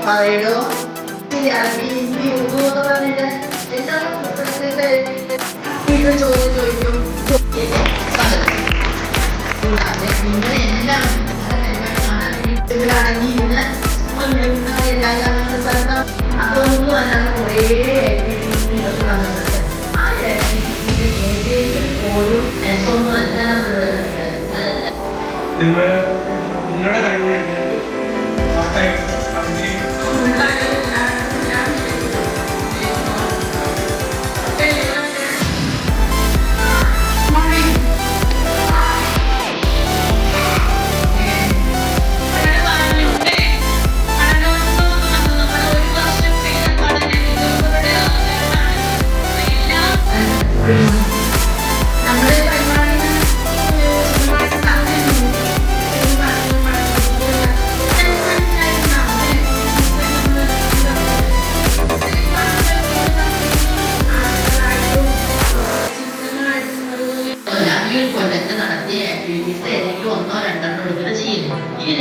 Paredo, 비우고가 하는데 일단 이거 조금 നിങ്ങളുടെ കഴിവ് നടത്തിയ ആക്ടിവിറ്റീസ് ഏതെങ്കിലും ഒന്നോ രണ്ടെണ്ണോ എടുക്കുക ചെയ്യുന്നു. ഇനി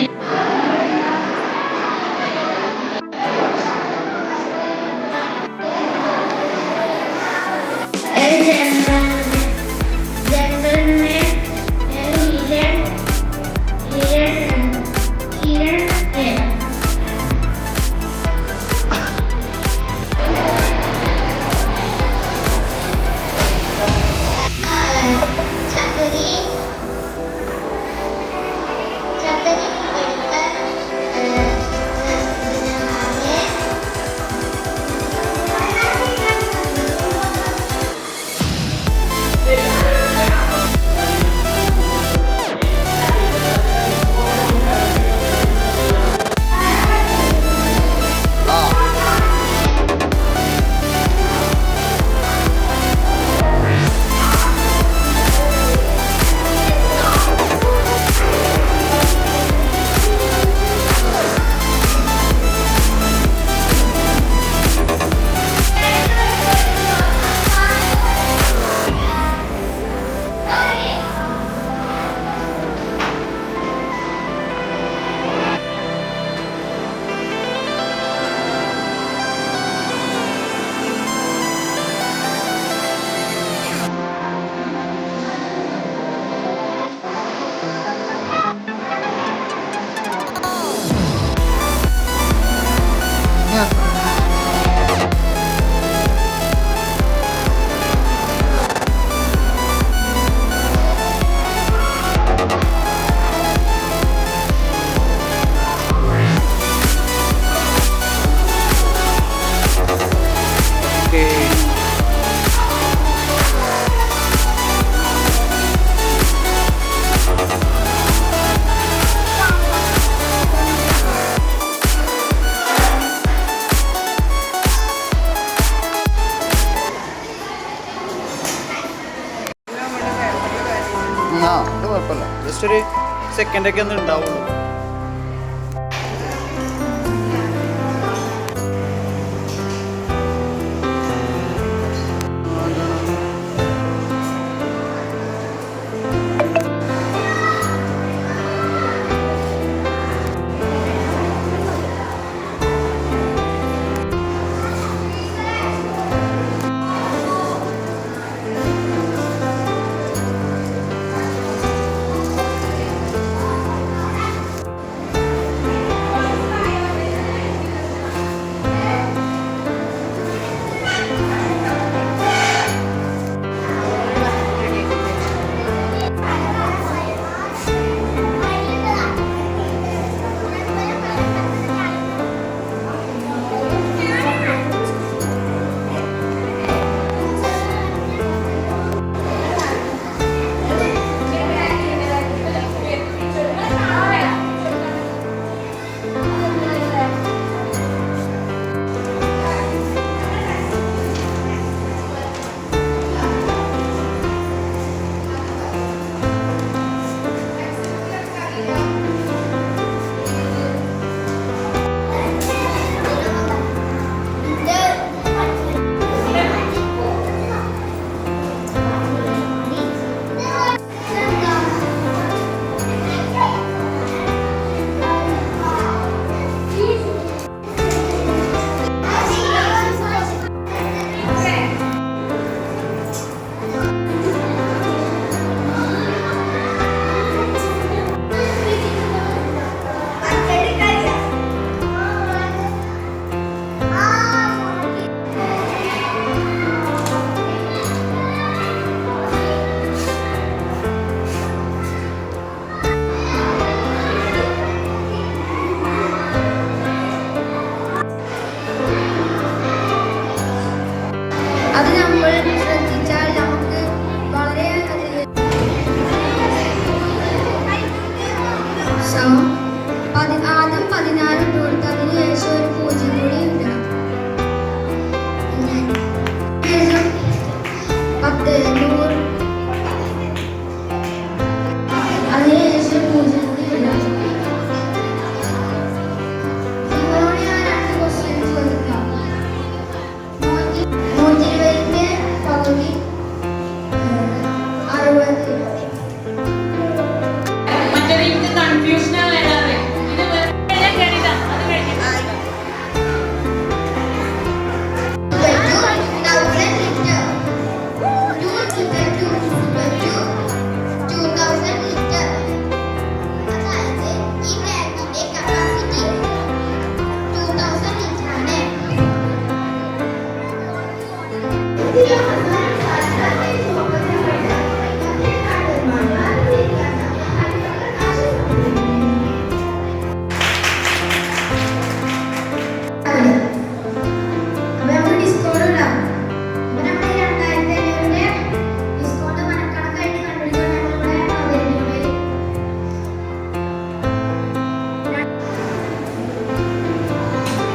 അത് കുഴപ്പമില്ല, ജസ്റ്റ് ഒരു സെക്കൻഡൊക്കെ ഒന്നും ഉണ്ടാവുള്ളൂ.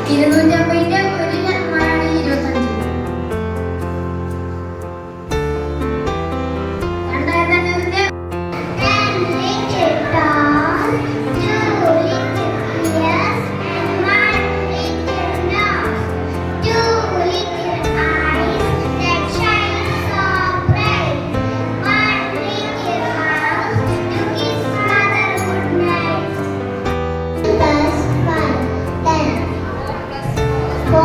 250 ഒരു ശതമാനമാണ് 25. 2500 4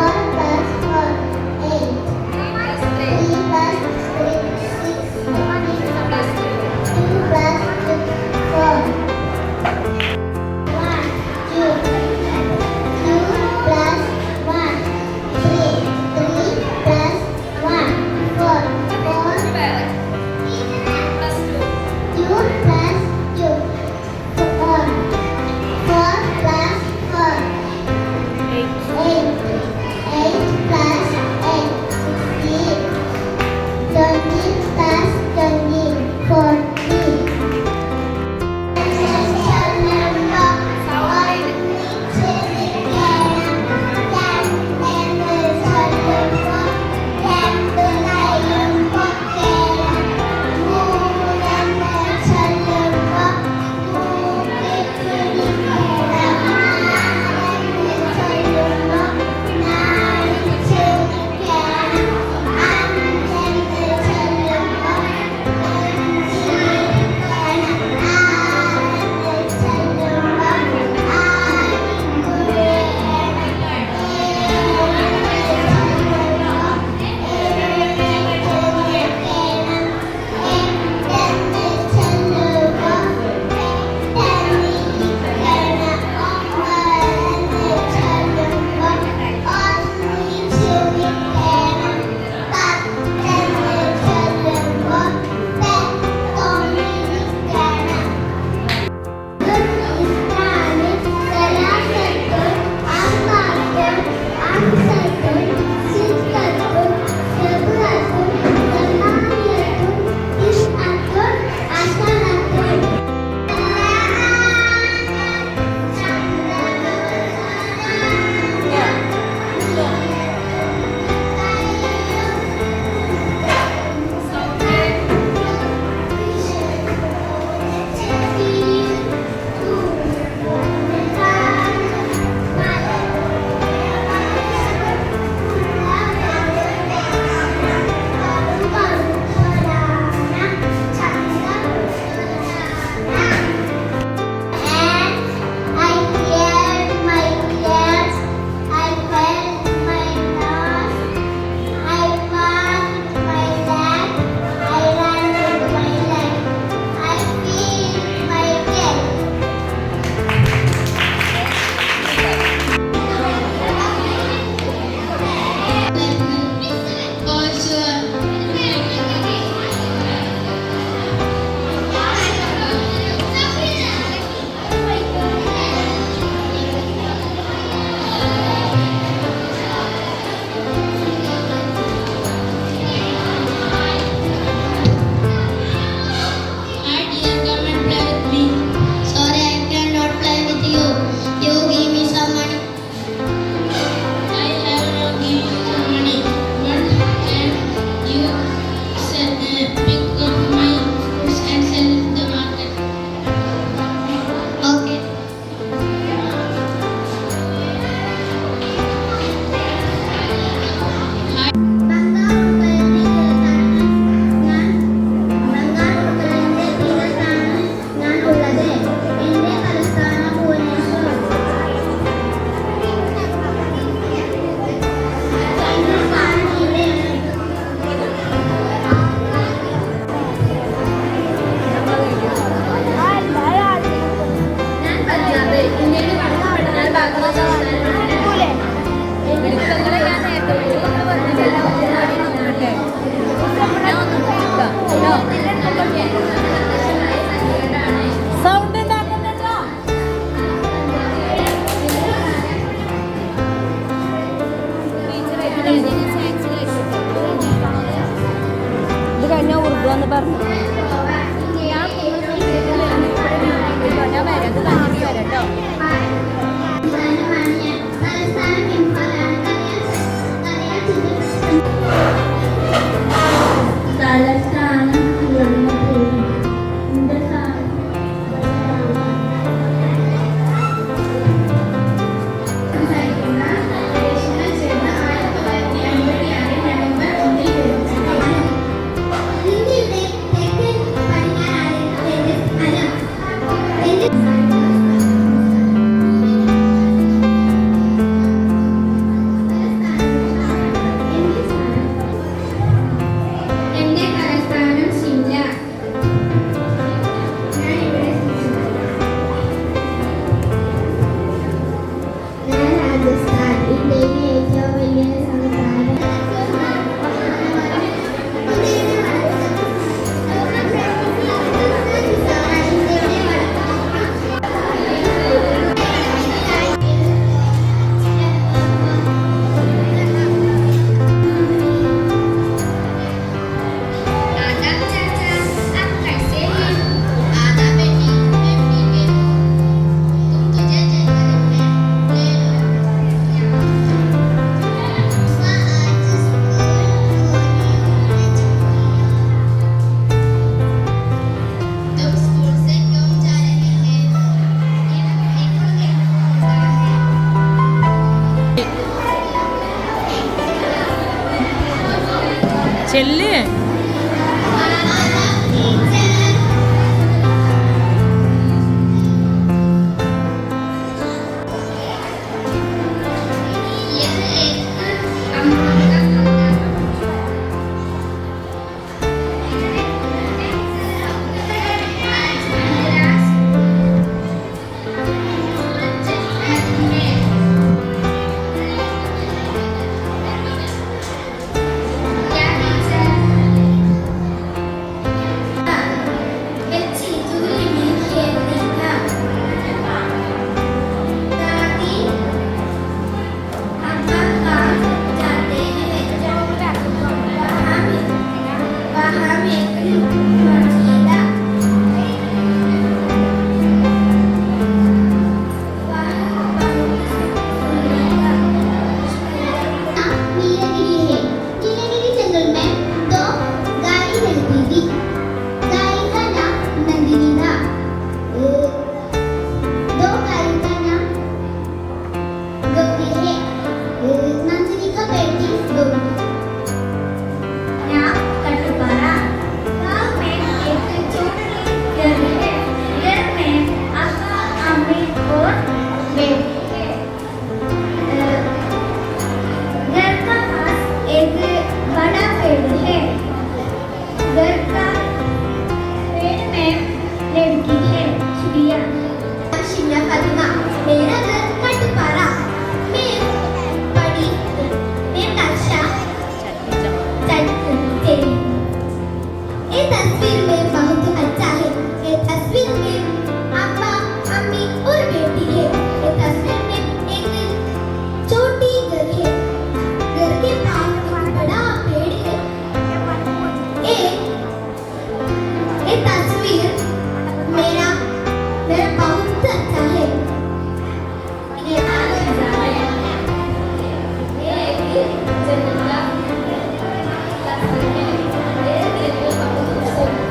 ചെല്ല്.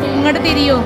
ഇങ്ങോട്ട് തിരിയോ?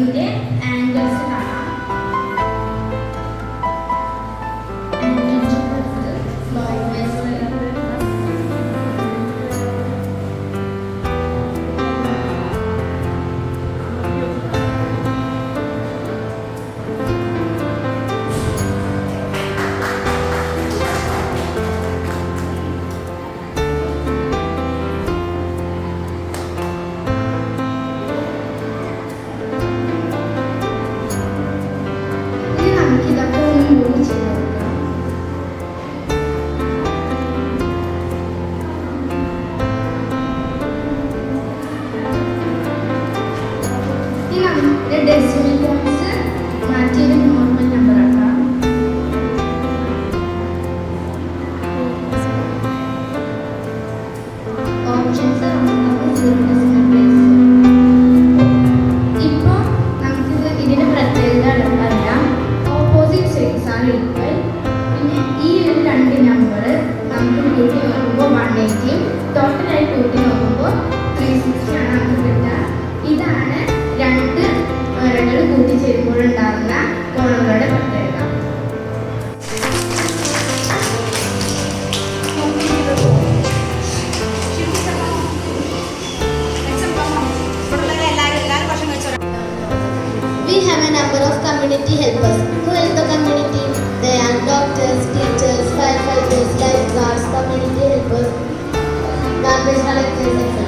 ഡ്രസ്സിന്റെ ആംഗിൾസ് കാണാം. ഇനി നമുക്ക് ഇതൊക്കെ ഒന്ന് മൂവ് ചെയ്ത് നോക്കാം. ഇനി നമുക്ക് ഡെസിമൽ പോയിന്റ്സ് മാറ്റിയൊരു നോർമൽ നമ്പർ ആക്കാം. ഓപ്ഷൻസ് ഇപ്പോൾ നമുക്കിത് ഇതിന്റെ പ്രത്യേകത അറിയാം. ഓപ്പോസിറ്റ് സൈഡ്സ് ആണ് ഈക്വൽ. പിന്നെ ഈ ഒരു രണ്ട് നമ്പർ നമുക്ക് കൂട്ടി നോക്കുമ്പോൾ 180 ടോട്ടലായി കൂട്ടി നോക്കുമ്പോൾ 360 ആണ് നമുക്ക് കിട്ടുക. ഇതാണ് രണ്ട് വരകൾ കൂട്ടിച്ചേരുമ്പോഴുണ്ടാകുന്ന കോണുകളുടെ പ്രത്യേകത. We have a number of community helpers who help the community. They are doctors, teachers, firefighters, lifeguards, community helpers, garbage collectors, etc.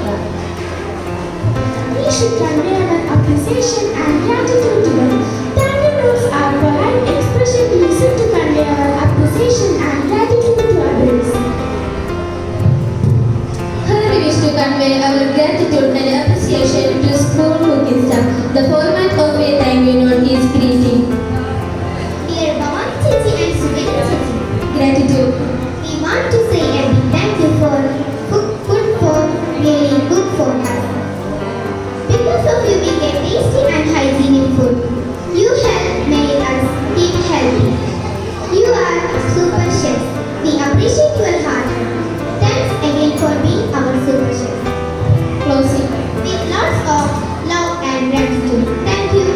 We should convey our appreciation and gratitude to them. Thank you notes are polite expression used to convey our appreciation and gratitude to others. Here we wish to convey our gratitude and appreciation to school cooking staff. The format of a thank you note is greeting. Dear Bhavani Chichi and Sugani Chichi, Gratitude. we want to say a big thank you for good for really good for us. Because of you, we get tasty and hygienic food. You help make us eat healthy. You are super chefs. We appreciate your heart. Thanks again for being our super chef. Closing. With lots of love and gratitude. Thank you.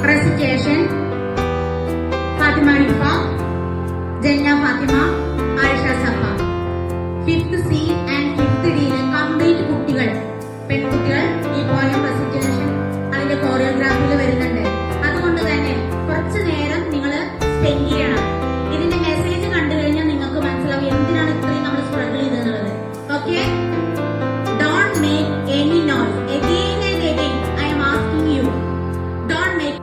recitation, Fatima Nifa, Jenya Fatima, Aisha Safa. 5th C and 5th D complete കുട്ടികൾ പെൺകുട്ടികൾ ഈ poem recitation അതിന്റെ കോറിയോഗ്രാഫിയിൽ വരുന്നുണ്ട്. അതുകൊണ്ട് തന്നെ കുറച്ചു നേരം നിങ്ങൾ സ്പെൻഡ് ചെയ്യണം. ഇതിന്റെ മെസ്സേജ് കണ്ടു കഴിഞ്ഞാൽ നിങ്ങൾക്ക് മനസ്സിലാവും എന്തിനാണ് ഇത്രയും നമ്മൾ സ്ട്രഗിൾ ചെയ്തെന്നുള്ളത്. Okay, don't make any noise. Again and again I am asking you, don't make.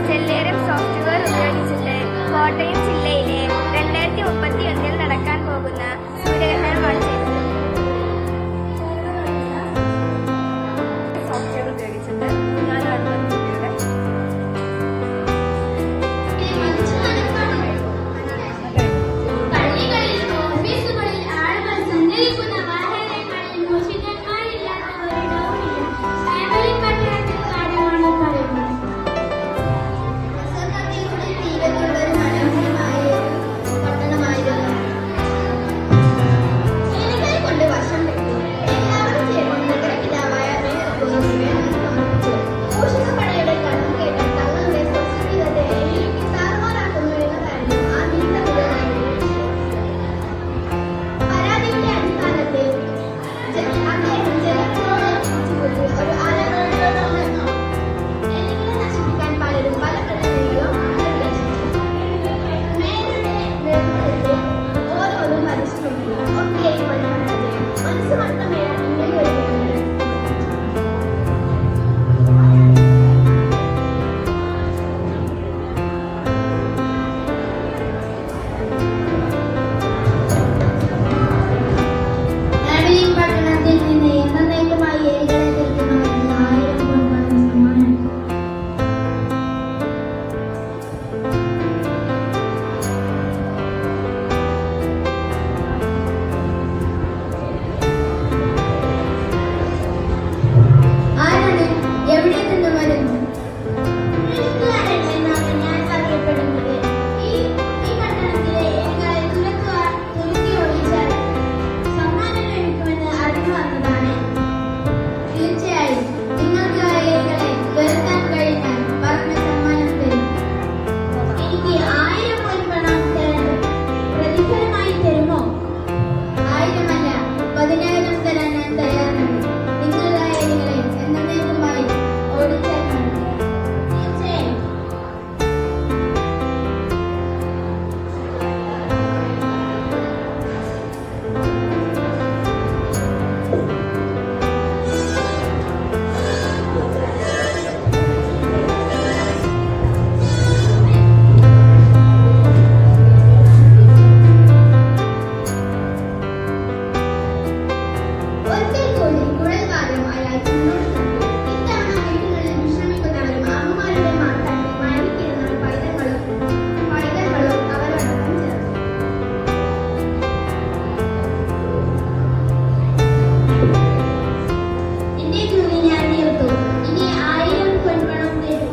സെല്ലേറിയം സോഫ്റ്റ്വെയർ ഉപയോഗിച്ചിട്ട് കോട്ടയം ജില്ലയിലെ 2031 നടക്കാൻ പോകുന്ന സൂര്യഗ്രഹണമാണ് ചെയ്തത്. സോഫ്റ്റ്വെയർ ഉപയോഗിച്ചിട്ട് പള്ളികളിൽ ഓഫീസുകളിൽ ആളുകൾ സഞ്ചരിക്കുന്ന വാഹനങ്ങളിൽ മോഷിക്കന്മാരില്ലാത്ത ഒരിടവുമില്ല. ഫാമിലി പട്ടണത്തിൽ കാര്യമാണ് പറയുന്നത്. തീരത്തുള്ള ഒരു മനോഹരമായ ആരാണ്? എവിടെ നിന്ന് വരുന്നു? എന്നാണ് ഞാൻ അറിയപ്പെടുന്നത്. ഈ പട്ടണത്തിലെ ഏണികളെ തുരുത്തി ഓടിച്ചാൽ സമ്മാനം ലഭിക്കുമെന്ന് അറിഞ്ഞു വന്നതാണ്. തീർച്ചയായും നിങ്ങൾക്ക് ആ ഏണികളെ തുരത്താൻ കഴിഞ്ഞാൽ പറഞ്ഞ സമ്മാനം തരും. എനിക്ക് 1000 പൊൻപണം പ്രതിഫലമായി തരുമോ? 1000 അല്ല, 10,000 തരാൻ ഞാൻ തയ്യാറാണ്. നിങ്ങൾ ആ ഏണികളെ എന്നേക്കുമായി ഓടിച്ചാൽ മതി. തീർച്ചയായും. ഒരിക്കൽ കൂടി കുഴൽവാദം അയാൾ മുന്നോട്ട് നടന്നു. ഇത്തവണ വീടുകളിൽ വിശ്രമിക്കുന്നവരും അമ്മമാരുടെ മാതാക്കൾ മയങ്ങിക്കിടന്ന പൈതങ്ങളും അവരോടൊപ്പം ചേർന്നു. എന്റെ ജോലി ഞാൻ തീർത്തു. ഇനി 1000 പൊൻപണം തരൂ.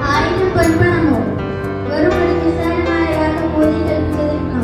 1000 പൊൻപണമോ? വെറും ഒരു നിസ്സാരമായ യാത്ര കൂലി കൽപ്പിച്ചതിനോ?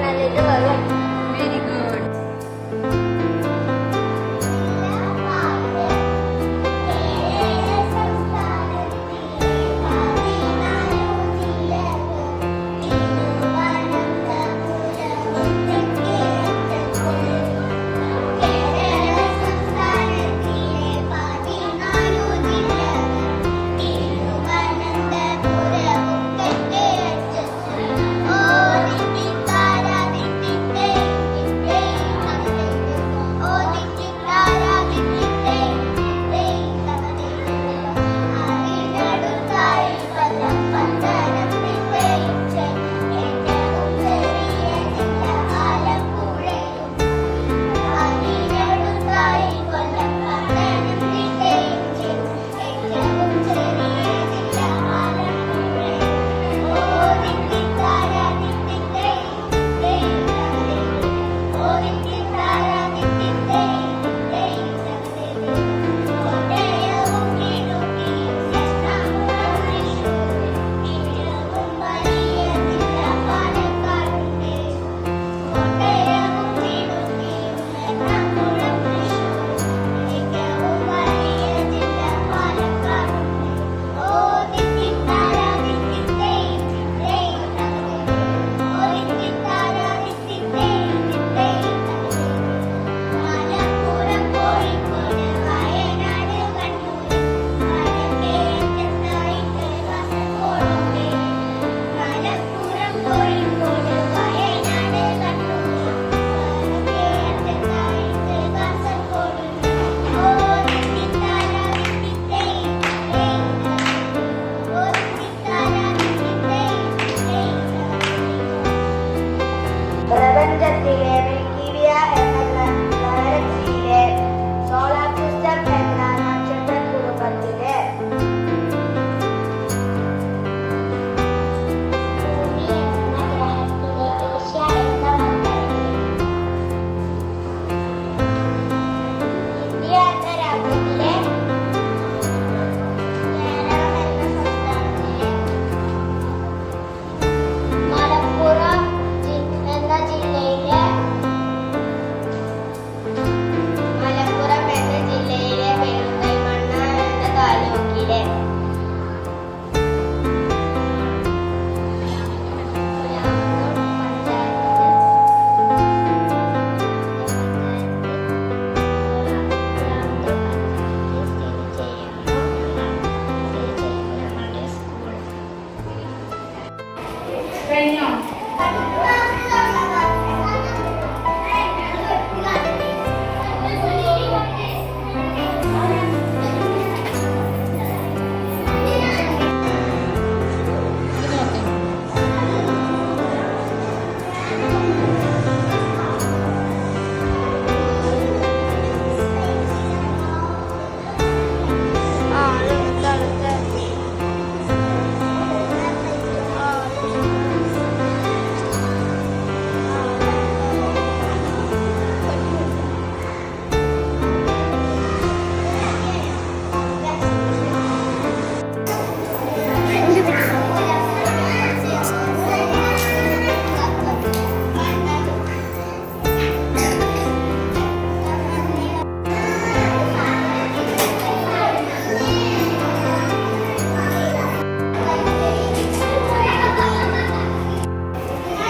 നല്ലത് വരും. Very good. പ്രപഞ്ചത്തിലെ മിൽക്കിവിയ എന്ന ഗാലക്സിയിലെ സോളാർ സിസ്റ്റം എന്ന നക്ഷത്ര കുടുംബത്തിലെ ഭൂമി എന്ന ഗ്രഹത്തിലെ ഏഷ്യ എന്ന മണ്ഡലത്തിൽ ഇന്ത്യ എന്ന രാജ്യത്തിലെ കേരളം എന്ന സംസ്ഥാനത്തിലെ മലപ്പുറം എന്ന ജില്ലയിലെ പെരുന്തൽമണ്ണ എന്ന താലൂക്കിലെ കഴിഞ്ഞോ?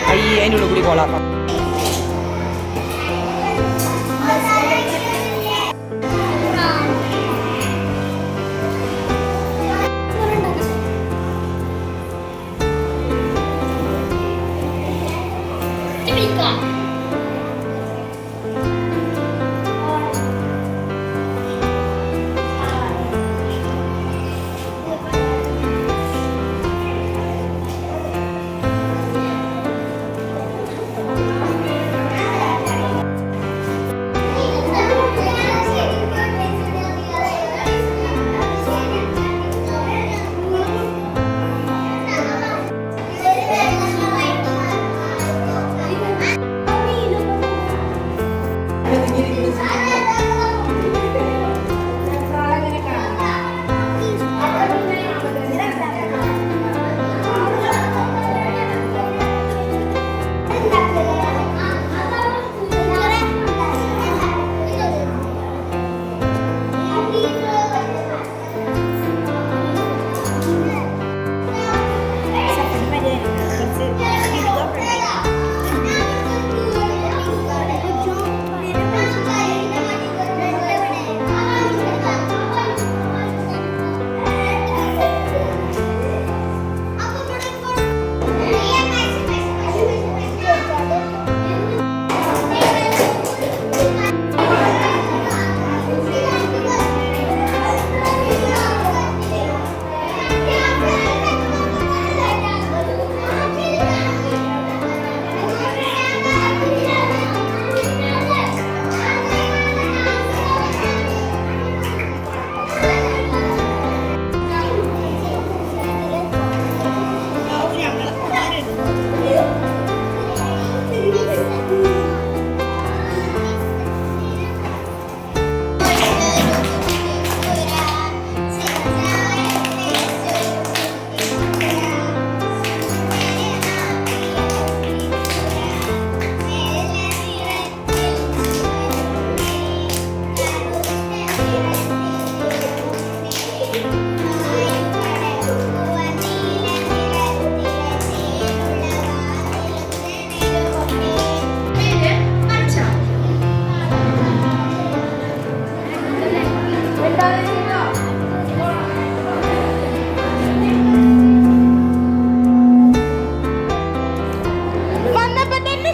അതിൻ്റെ ഉള്ളിൽ കൂടി കോളാക്കാം.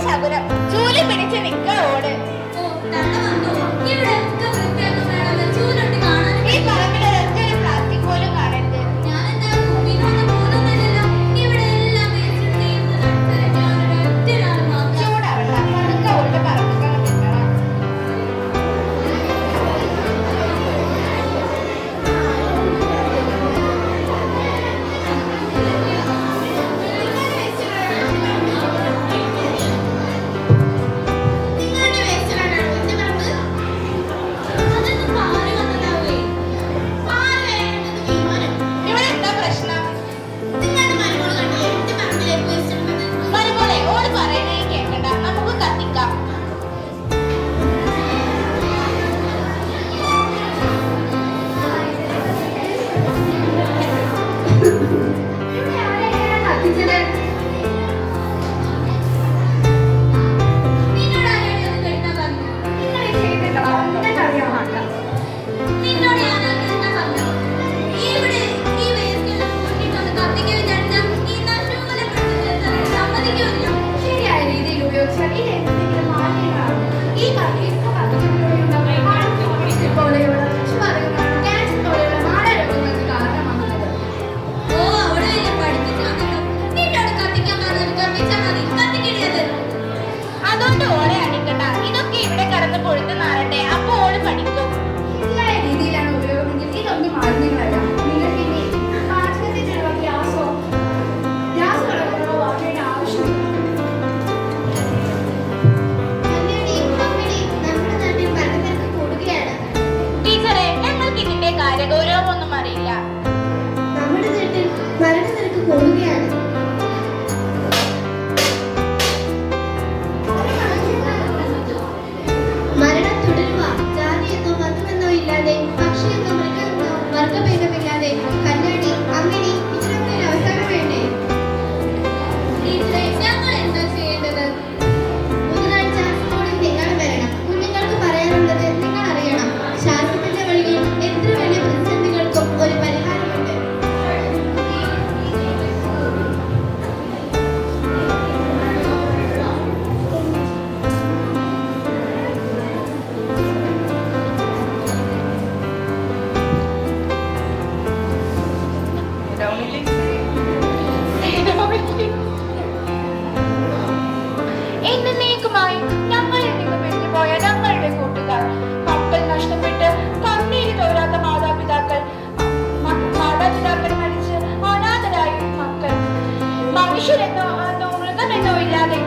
ശകുനം. ചൂല് പിടിച്ച് നിൽക്കോട്. ഈ പറമ്പിലൊരൊക്കെ ഒരു പ്ലാസ്റ്റിക് പോലും കാണരുത്. ചൂടാവണ്ട, പതുക്കെ ഓളുടെ പറമ്പൊക്കെ നിൽക്കണം. നിങ്ങളുടെ വേസ്റ്റിലാണോ എന്റെ പറമ്പ്? ഇവിടെ എന്താ പ്രശ്നം? നിങ്ങളുടെ മരുമോള് കണ്ടില്ലേ എന്റെ പറമ്പിലേക്ക് വേസ്റ്റ് ഇടുന്നത്? മരുമോളെ, ഓള് പറയണേ കേൾക്കണ്ട, നമുക്ക് കത്തിക്കാം. ഇവിടെ ആരെയാണ് കത്തിച്ചത്? നിങ്ങൾ ഈ ചെയ്തിട്ടുണ്ടോ? നിങ്ങൾക്കറിയാൻ പാടില്ല. ശരിയായ രീതിയിൽ ഉപയോഗിച്ചാൽ ഇത് എന്തെങ്കിലും മാലിന്യങ്ങളാണ്. ഈ പോലെയുള്ള ക്യാൻസർ പോലെയുള്ള മാരരോഗങ്ങൾക്ക് കാരണമാകുന്നത്. അതുകൊണ്ട് ഓളെ അടിക്കണ്ട, ഇതൊക്കെ ഇവിടെ കടന്ന് പൊഴുത്ത് നാളട്ടെ, അപ്പൊ ഓള് പഠിക്കും. ശരിയായ രീതിയിലാണ് ഉപയോഗമെങ്കിൽ ഇതൊന്നും മാലിന്യങ്ങളല്ല. നിങ്ങൾക്ക് ഇനി പാചകത്തിനുള്ള ഗ്യാസോ ഗ്യാസുകളോ വാങ്ങേണ്ട ആവശ്യമില്ല. നമ്മുടെ നാട്ടിൽ മരണനിരക്ക് കൂടുകയാണ്. ടീച്ചറെ, ഞങ്ങൾക്ക് ഇതിന്റെ കാര്യഗൗരവമൊന്നും അറിയില്ല. നമ്മുടെ നാട്ടിൽ മരണനിരക്ക് കൂടുകയാണ്. മരണം തുടരുക. ജാതിയെന്നോ മതമെന്നോ ഇല്ലാതെ, പക്ഷിയെന്നോ മൃഗമെന്നോ വർഗഭേദമില്ലാതെ കല്യാണി, അമ്മിണി ഇതിനൊക്കെ ഒരു അവസാനം വേണ്ടേ? ബുധനാഴ്ച സ്കൂളിൽ നിങ്ങൾ വരണം. കുഞ്ഞുങ്ങൾക്ക് പറയാനുള്ളത് നിങ്ങൾ അറിയണം. ശാസ്ത്രത്തിന്റെ വഴിയിൽ എത്ര വലിയ പ്രതിസന്ധികൾക്കും ഒരു പരിഹാരമുണ്ട്. എന്നേക്കുമായി ഞങ്ങളിൽ നിന്ന് പിരിഞ്ഞുപോയ ഞങ്ങളുടെ കൂട്ടുകാർ, മക്കൾ നഷ്ടപ്പെട്ട് കണ്ണീര് തോരാത്ത മാതാപിതാക്കൾ, മാതാപിതാക്കൾ മരിച്ച് അനാഥരായ മക്കൾ, മനുഷ്യരെന്നോ മൃഗമെന്നോ ഇല്ലാതെ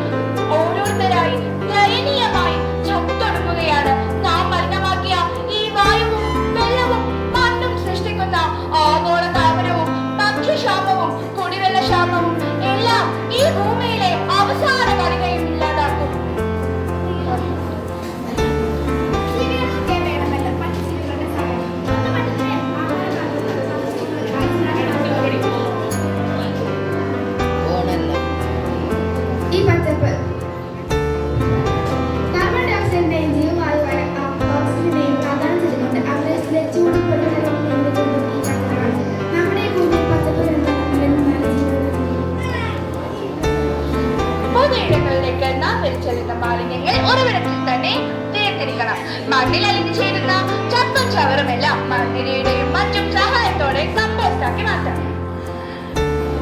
ഓരോരുത്തരായി ദയനീയമായി ചത്തൊടുങ്ങുകയാണ്. നാം മലിനമാക്കിയ ഈ വായുവും വെള്ളവും മണ്ണും സൃഷ്ടിക്കുന്ന ആഗോള താപനവും ഭക്ഷ്യക്ഷാമവും കുടിവെള്ളക്ഷാമവും എല്ലാം ഈ ഭൂമിയിലെ അവസാന കണികയും ഇല്ലാതാക്കും. ജീവിതമൊക്കെ വേണമല്ലോ പക്ഷികളുടെ സഹായം. സ്വന്തമായിട്ട് ഈ പച്ചപ്പ് കാർബൺ ഡൈ ഓക്സൈഡിന്റെയും ജീവവായുവായ ഓക്സിജന്റെയും പ്രധാനം ചെയ്തുകൊണ്ട് അന്തരീക്ഷത്തിലെ ചൂട് പൊടികളും നിയന്ത്രിക്കുന്നത് ഈ പച്ചപ്പാണ്. നമ്മുടെ ഈ ഭൂമിയിൽ പച്ചപ്പ് പൊതുയിടങ്ങളിലേക്ക് നാം വലിച്ചെറിയുന്ന മാലിന്യങ്ങൾ ഉറവിടത്തിൽ തന്നെ വേർതിരിക്കണം. മണ്ണിൽ അലിഞ്ഞു ചേരുന്ന ചപ്പും ചവറുമെല്ലാം മണ്ണിരയുടെയും മറ്റും സഹായത്തോടെ കമ്പോസ്റ്റാക്കി മാറ്റാം.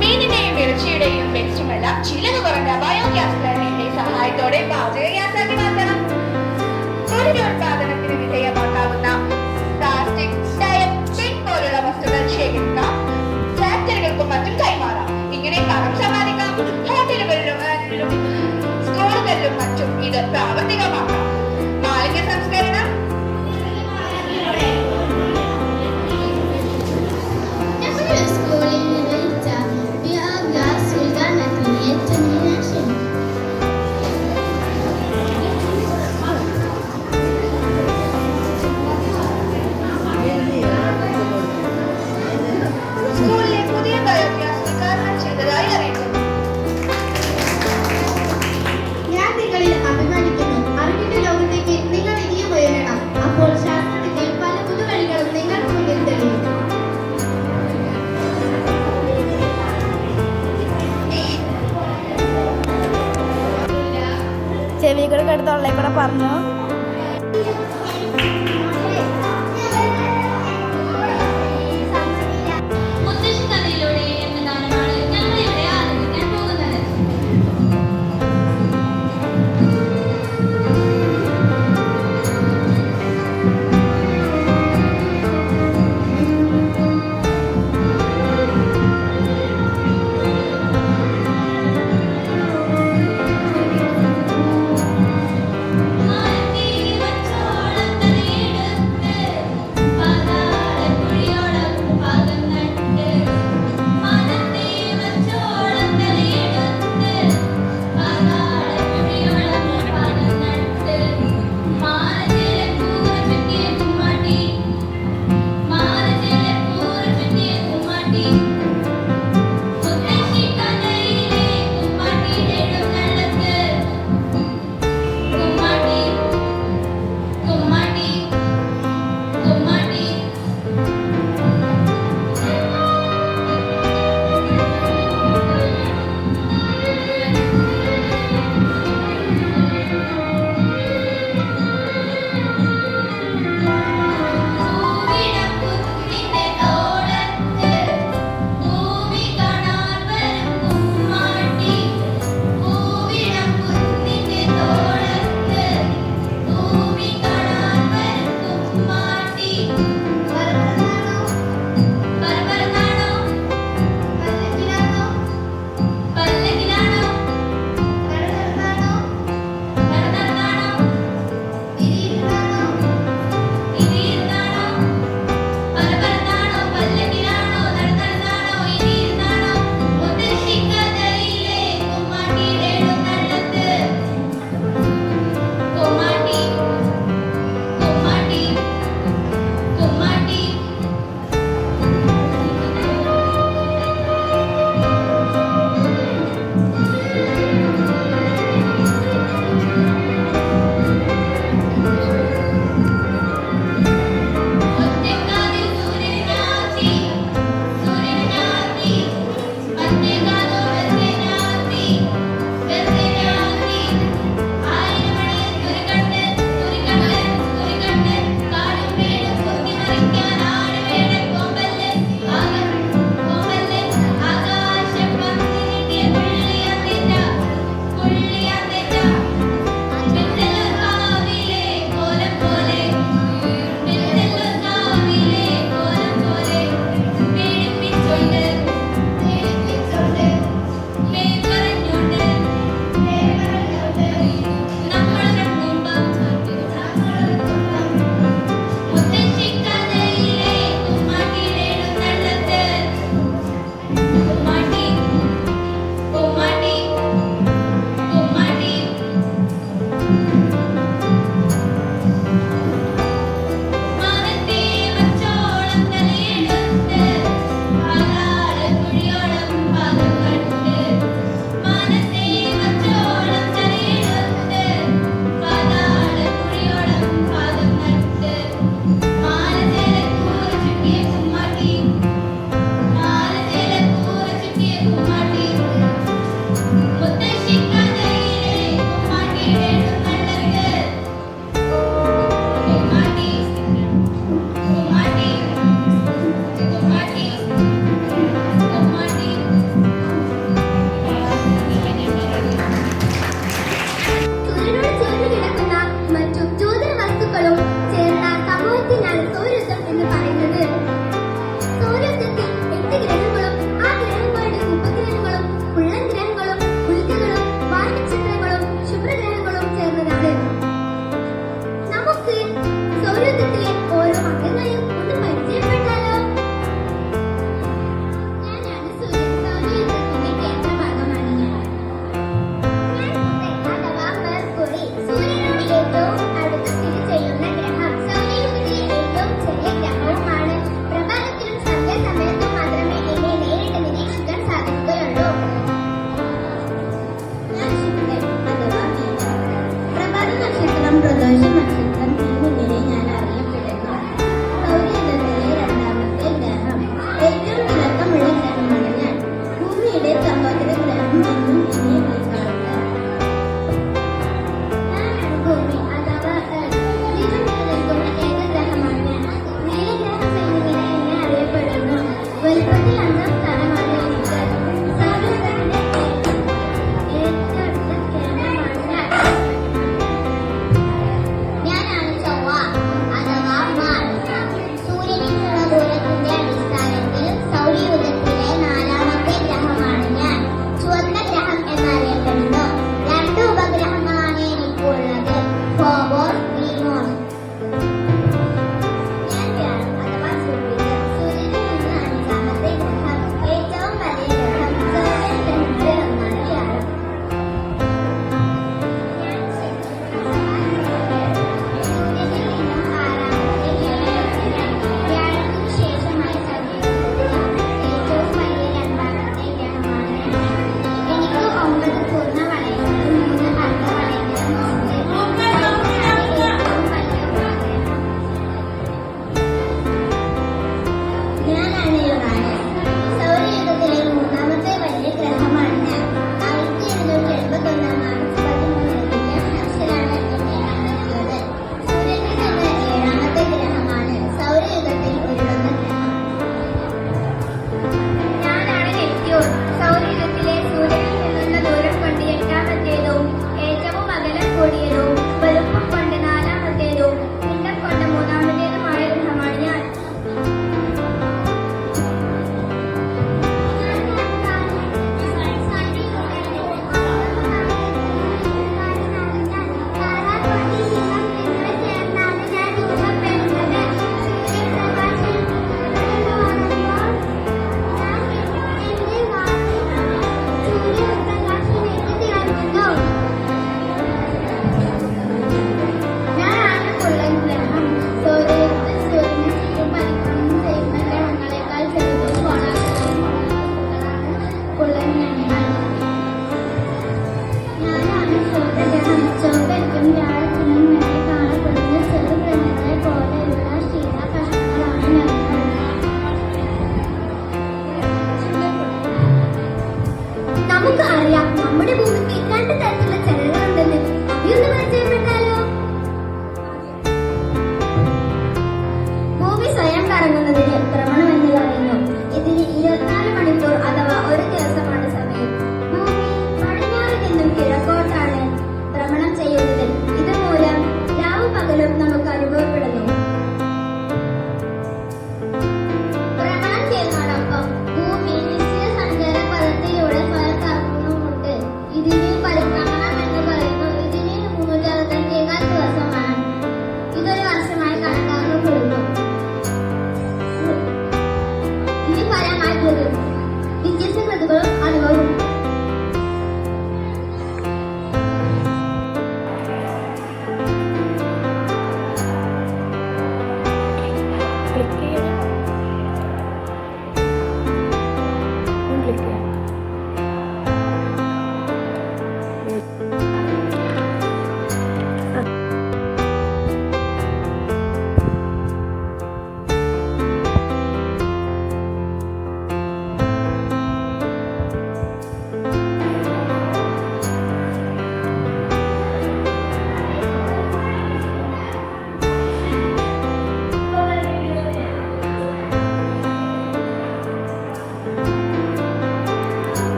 മീനിന്റെയും ഇറച്ചിയുടെയും വേസ്റ്റുമെല്ലാം ചിലവ് കുറഞ്ഞ ബയോഗ്യാസ് പ്ലാന്റിന്റെ സഹായത്തോടെ പാചക ഗ്യാസാക്കി മാറ്റണം. ഉത്പാദനത്തിന് വിധേയമാക്കാവുന്ന പ്ലാസ്റ്റിക്, ടയർ, പിൻ പോലുള്ള വസ്തുക്കൾ ശേഖരിക്കാം. ഫാക്ടറികൾക്കും മറ്റും കൈമാറാം. ഇങ്ങനെ പണം സമ്പാദിക്കാം. ഹോട്ടലുകളിലും സ്കൂളുകളിലും മറ്റും ഇത് പ്രാവർത്തികമാക്കാം. മാലിന്യ സംസ്കരണം സ്കൂളിൽ നിർവഹിച്ച ബയോഗ്യാസ് ഉദ്ഘാടനത്തിന് ഏറ്റവും ക്ഷണിച്ചു. സ്കൂളിലെ പുതിയ ബയോഗ്യാസ് ഉദ്ഘാടനം ചെയ്തതായി അറിയിക്കുന്നു. ഞാൻ നിങ്ങളിൽ അഭിമാനിക്കുന്നു. അറിവിന്റെ ലോകത്തേക്ക് നിങ്ങൾ ഇനിയും ഉയരണം. ചെവി കൂടെ എടുത്ത് ഉള്ളേ കൂടെ പറഞ്ഞു.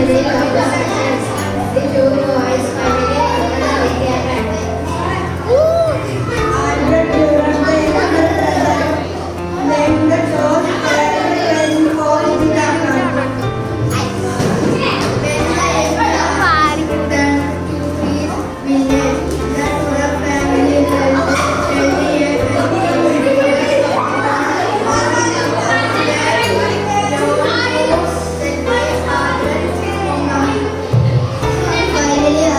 family of the sons. The two boys finally opened their hands. Then the toad fell all in the ground. When the emperor returned to his village, the toad family held 28 Finally,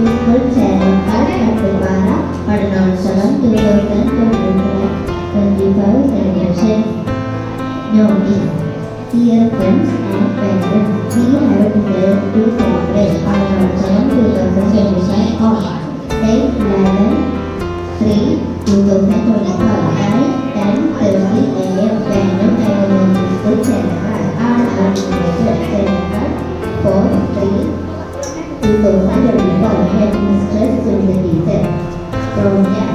School Channel Katipara Padanotsam 2025 celebration. Notice, dear friends and parents, we have decided to celebrate Padanotsam 2025 on date 11/3/2025 at 10:30 a.m. Venue Elementary School Channel are invited. For 3/2025 headmistress to the teacher. Romya.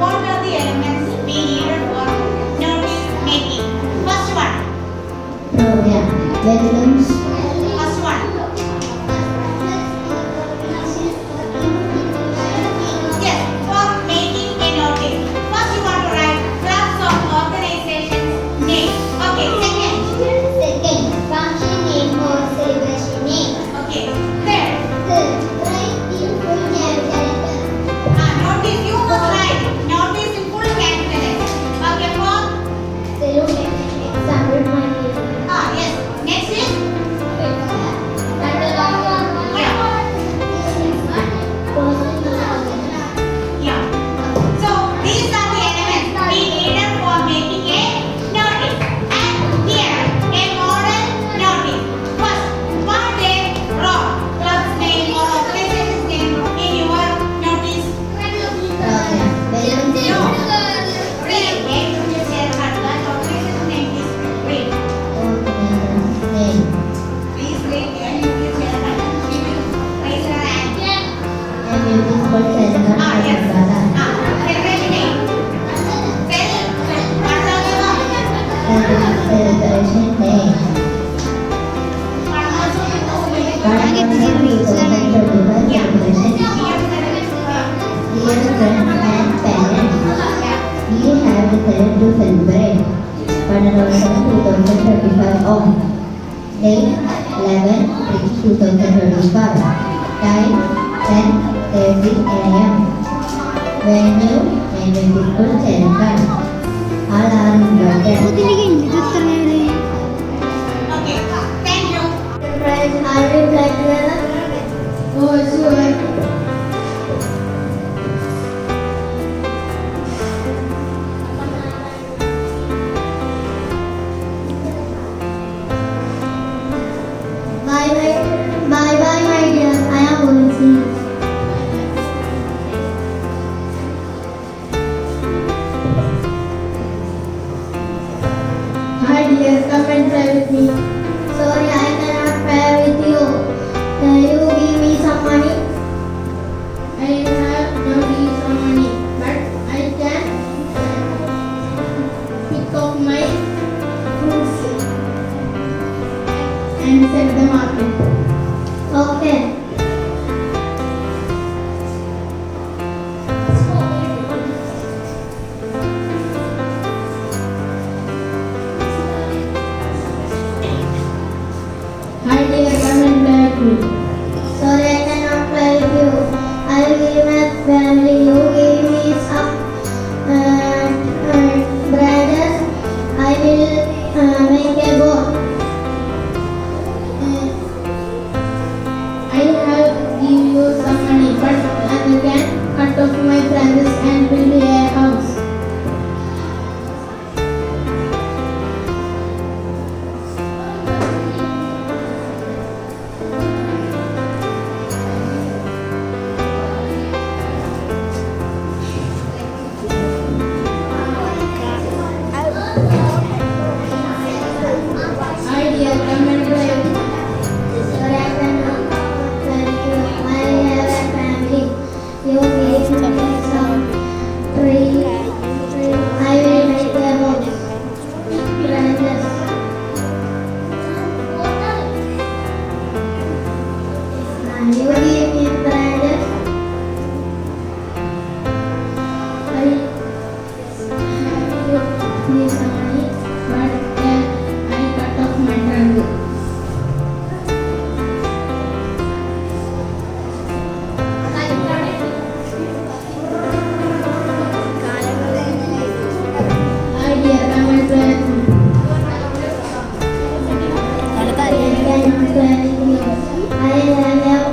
What are the elements we needed for notice making? First one. Romya. Welcomes. First one. Yes, for making a notice. First you want to write clubs or organizations name. Okay, second. Second. Function name or celebration name. Okay, third. Third. Write in full character. Notice you must write notice in full capital letters. Okay, fourth. Salute. Example my name. Yes. Next is yeah. So these are the elements we needed for making a notice. And here a model notice. First, what they wrote club's name or organization's name in your notice. Romya. Welcomes. No. Read. That organization's name is read. Name. Please read and you will share that. She will raise her hand. And you will School Channel Katipara. Celebration name. What are the Celebration name. Padanotsam 2025 celebration. Dear friends and parents, we have decided to celebrate Padanotsam 2025 on date 11/3/2025, time 10:30 a.m. Venue Elementary School Channel. All are invited. Okay, thank you. Friends, are we playing together? Oh, sure. Bye bye, my dear. I am going to see. Hi dear, come and play with me. Sorry, I cannot play with you. Can you give me some money? I have no give some money, but I can pick up my fruits and sell the market. Okay. Hi dear, come and play with me. Sorry, I cannot play with you. I will give my family. You give me some brothers. I will make a boat. I have give you some money, but you can cut off my branches and build a house. Hi dear, come and play. Sorry, I cannot play with you. I have a family. You give me some tree. I will make a house. Branches. And you give me branches. I give me some money, but I cut off my branches. Hi dear, come and play with me. I cannot play with you. I have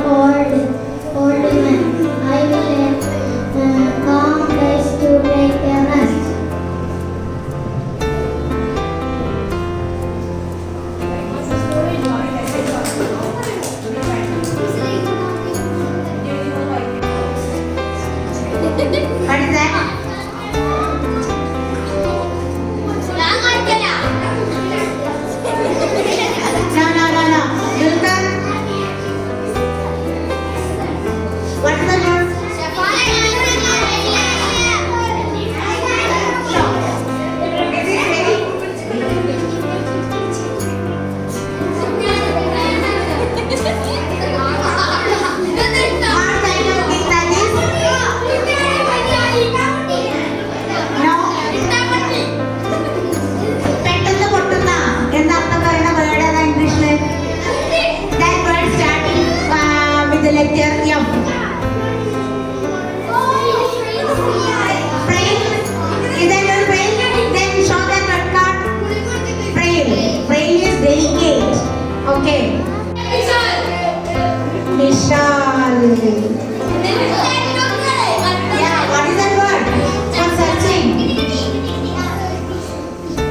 really. Yeah, what is that word? For searching.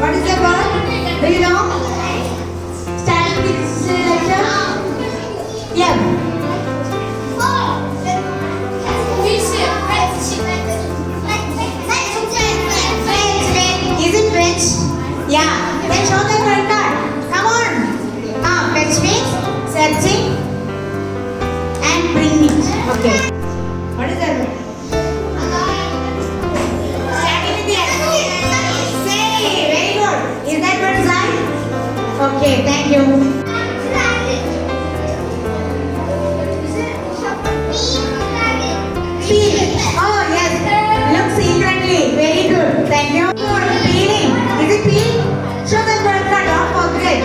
What is that word? Do you know? Starting with letter? Yeah. Is it fetch? Yeah. Then show the word card. Come on. Fetch means searching and bring it. Okay. What is that word? Starting with the S. Say. Very good. Is that word right? Okay. Thank you. Peel. Oh yes. Look secretly. Very good. Thank you. Peeling. Is it peel? Show the word card. Don't forget.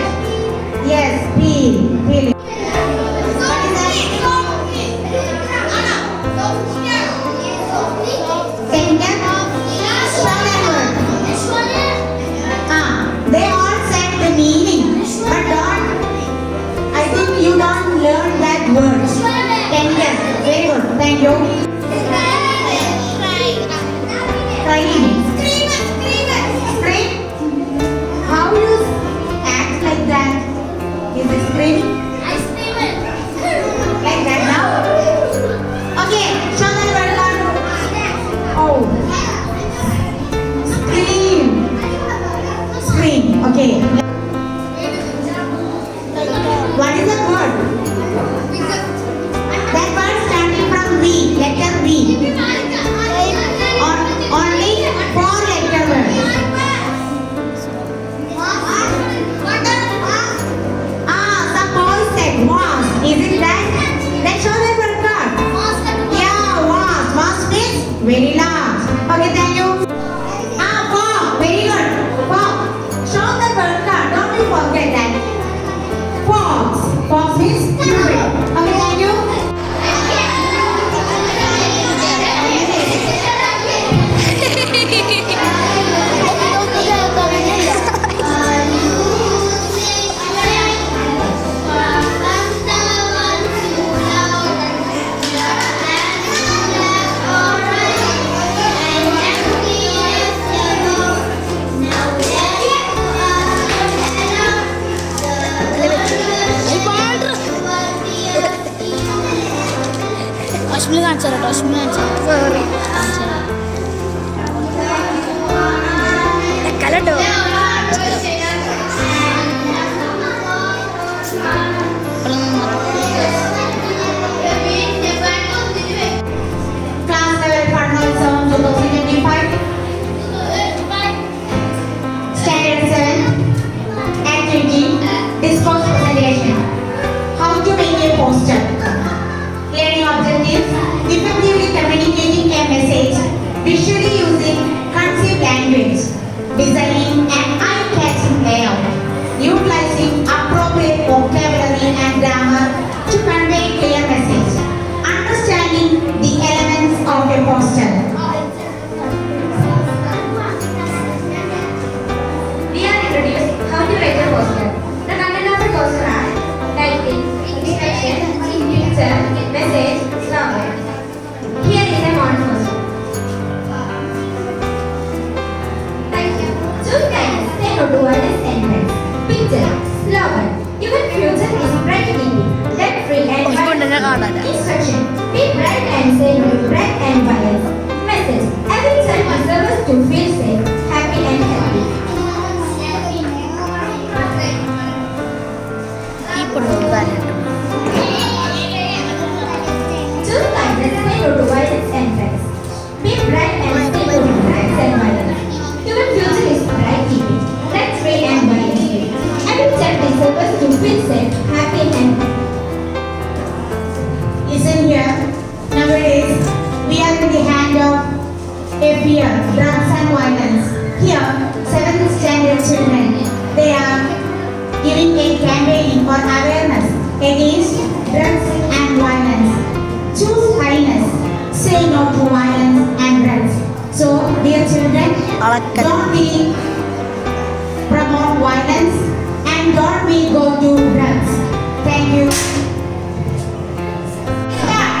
Yes. Peel. Peeling. What is that? Second. Show that word. They all said the meaning, but don't. I think you don't learn that word. Tender. Very good. Thank you. Crying. Scream. How you act like that? Is it scream? Like that now? Okay. Show that word card. Oh. Scream. Scream. Okay. What is that word? That word starting from V. Letter V. Only 4 letter word. Some boys said was. Is it that? Then show that word card. Yeah, was. Was means very large. Okay, thank you. Fog. Very good. Fog. Show the word card. Don't you forget that. Fox. Fox means stupid. Okay, thank you. അശ്മിന് കാണിച്ചു തരാം കേട്ടോ. അശ്മിന് കാണിച്ചു കലട്ടോ. Class level പഠനോത്സവം 2025. Standard 7. Activity. Discourse presentation. How to make a poster. Learning objectives. Effectively communicating a message. Visually using cursive language. Designing an eye-catching layout. Utilizing appropriate vocabulary and grammar to convey clear message. Understanding the elements of a poster. We are introduced how to write a poster. The content of the poster are title, instruction, picture, message, slogan. Here is a model poster. Thank you. Choose kindness, say no to violence and violence. Picture, slogan. Your future is bright in it. Let free and violence. Instruction. Be bright and say no to bright and violence. Message. Every child deserves to feel safe, happy and healthy. ഈ പൊണ്ണു കാലുണ്ട്. Choose kindness, say no to violence and violence. Be bright and say no to violence and violence. Your future is bright in it. Let free and violence. Every child deserves to feel safe, happy and healthy. Listen here. Nowadays, we are in the hand of a fear, drugs and violence. Here, 7th standard children, they are giving a campaign for awareness against drugs and violence. Choose kindness, say no to violence and drugs. So, dear children, don't be promote violence and don't be go to drugs. Thank you. Start.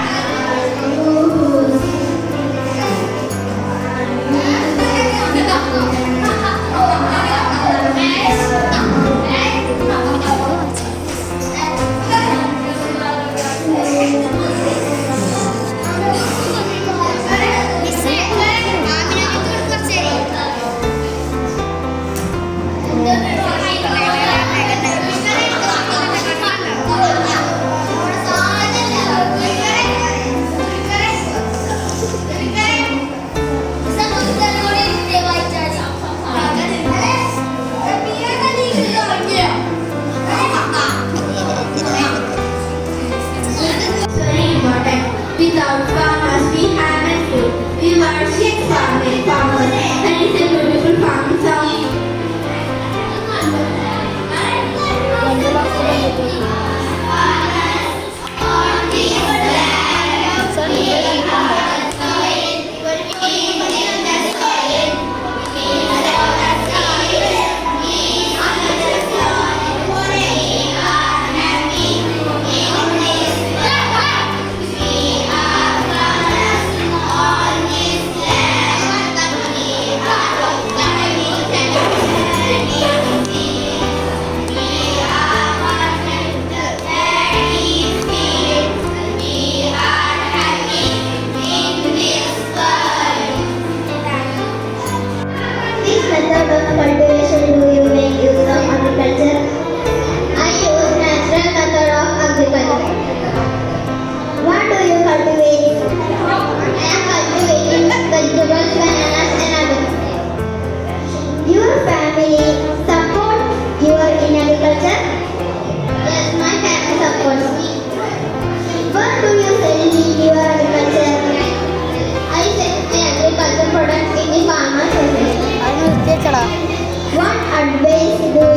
പറടാ. One advice to